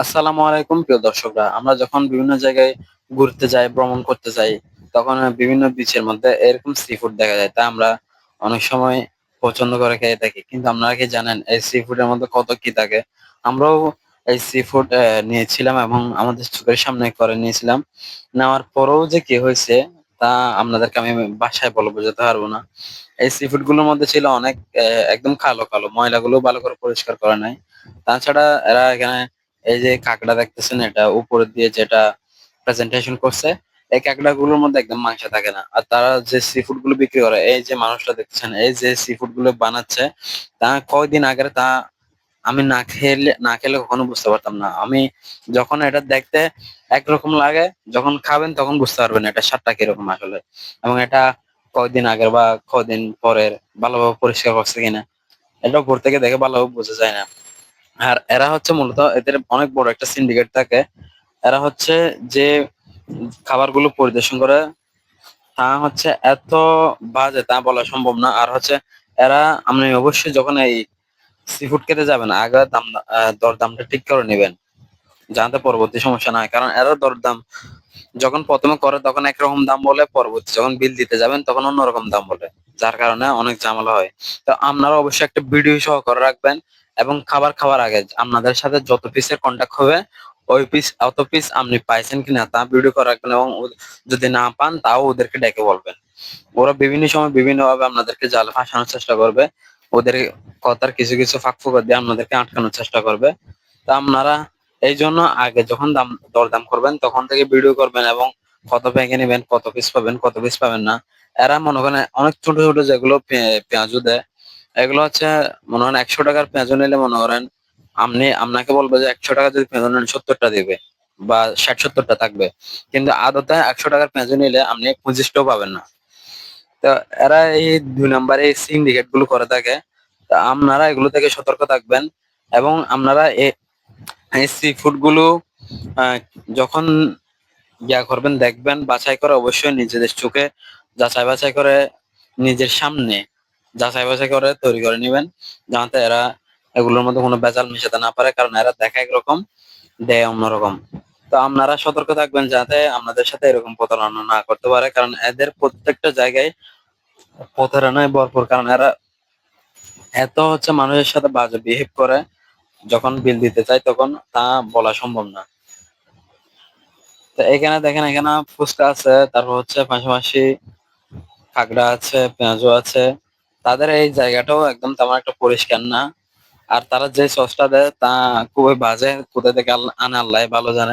আসসালামু আলাইকুম প্রিয় দর্শকরা। আমরা যখন বিভিন্ন জায়গায় ঘুরতে যাই, ভ্রমণ করতে যাই, তখন বিভিন্ন বিচের মধ্যে এরকম সি ফুড দেখা যায়। তা আমরা অনেক সময় পছন্দ করে খেয়ে থাকি। কিন্তু আপনারা কি জানেন এই সি ফুডের মধ্যে কত কি থাকে? আমরাও এই সি ফুড নিয়েছিলাম এবং আমাদের চোখের সামনে করে নিয়েছিলাম। নেওয়ার পরেও যে কি হয়েছে তা আপনাদেরকে আমি ভাষায় বলে বোঝাতে পারব না। এই সি ফুড গুলোর মধ্যে ছিল অনেক একদম কালো, কালো। ময়লাগুলো ভালো করে পরিষ্কার করে নাই। তাছাড়া এরা এখানে এই যে কাঁকড়া দেখতেছেন এটা উপর দিয়ে যেটা প্রেজেন্টেশন করছে, এই কাঁকড়া গুলোর মধ্যে একদম মাংস থাকে না। আর তারা যে সি ফুড গুলো বিক্রি করে, এই যে মানুষটা দেখতেছেন, এই যে সি ফুড গুলো বানাচ্ছে, তা কয়দিন আগের তা আমি না খেলে কখনো বুঝতে পারতাম না। আমি যখন এটা দেখতে একরকম লাগে, যখন খাবেন তখন বুঝতে পারবেন এটা স্বাদটা কিরকম আসলে। এবং এটা কয়দিন আগের বা কয়দিন পরের ভালোভাবে পরিষ্কার করছে কিনা, এটা উপর থেকে দেখে ভালোভাবে বোঝা যায় না। আর এরা হচ্ছে মূলত এদের অনেক বড় একটা সিন্ডিকেট থাকে। এরা হচ্ছে যে খাবারগুলো পরিবেশন করে তা হচ্ছে এত বাজে তা বলা সম্ভব না। আর হচ্ছে এরা আপনি অবশ্যই যখন এই সি ফুড খেতে যাবেন আগে দরদামটা ঠিক করে নেবেন, যাতে পরবর্তী সমস্যা না হয়। কারণ এরা দরদাম যখন প্রথমে করে তখন একরকম দাম বলে, পরবর্তী যখন বিল দিতে যাবেন তখন অন্যরকম দাম বলে, যার কারণে অনেক ঝামেলা হয়। তো আপনারা অবশ্যই একটা ভিডিও সহ করে রাখবেন এবং খাবার খাওয়ার আগে আপনাদের সাথে যত পিসের কন্টাক্ট হবে ওই পিস অত পিস আপনি পাইছেন কিনা তা ভিডিও করে রাখবেন এবং যদি না পান তাও ওদেরকে ডেকে বলবেন। ওরা বিভিন্ন সময় বিভিন্ন ভাবে আপনাদেরকে জালে ফাঁসানোর চেষ্টা করবে। ওদের কথার কিছু কিছু ফাঁক ফোকর দিয়ে আপনাদেরকে আটকানোর চেষ্টা করবে। তা আপনারা এই জন্য আগে যখন দরদাম করবেন তখন থেকে ভিডিও করবেন এবং কত ভেঙে নেবেন, কত পিস পাবেন, কত পিস পাবেন না। এরা মনে করেন অনেক ছোট ছোট যেগুলো পেঁয়াজু দেয়, এগুলো হচ্ছে মনে করেন 100 টাকার পেঁয়াজু নিলে মনে করেন আপনাকে বলবো যে 100 টাকা যদি পেঁয়াজু নেন 70টা দিবে বা 60-70টা থাকবে। কিন্তু আদতে 100 টাকার পেঁয়াজু নিলে আপনি 25টাও পাবেন না। তো এরা এই 2 নম্বরে এই সিন্ডিকেট গুলো করে থাকে। তা আপনারা এগুলো থেকে সতর্ক থাকবেন এবং আপনারা এই সি ফুড গুলো আহ, যখন করবেন দেখবেন বাছাই করে অবশ্যই নিজেদের চোখে যাচাই বাছাই করে নিজের সামনে যাচাই বাছাই করে তৈরি করে নেবেন, যাতে এরা এগুলোর মধ্যে কোনো ভেজাল মিশাতে না পারে। কারণ এরা দেখা একরকম, দেয় অন্যরকম। তো আপনারা সতর্ক থাকবেন যাতে আপনাদের সাথে এরকম প্রতারণা না করতে পারে। কারণ এদের প্রত্যেকটা জায়গায় প্রতারণায় ভরপুর। কারণ এরা এত হচ্ছে মানুষের সাথে বাজে বিহেভ করে, যখন বিল দিতে চায় তখন তা বলা সম্ভব না। তো এখানে দেখেন, এখানে ফুচকা আছে, তারপর হচ্ছে পাশাপাশি কাঁকড়া আছে, পেঁয়াজু আছে। তাদের এই জায়গাটাও একদম তেমন একটা পরিষ্কার না। আর তারা যে সসটা দেয় তা খুবই বাজে, কোথা থেকে আনে আল্লাহ ভালো জানে।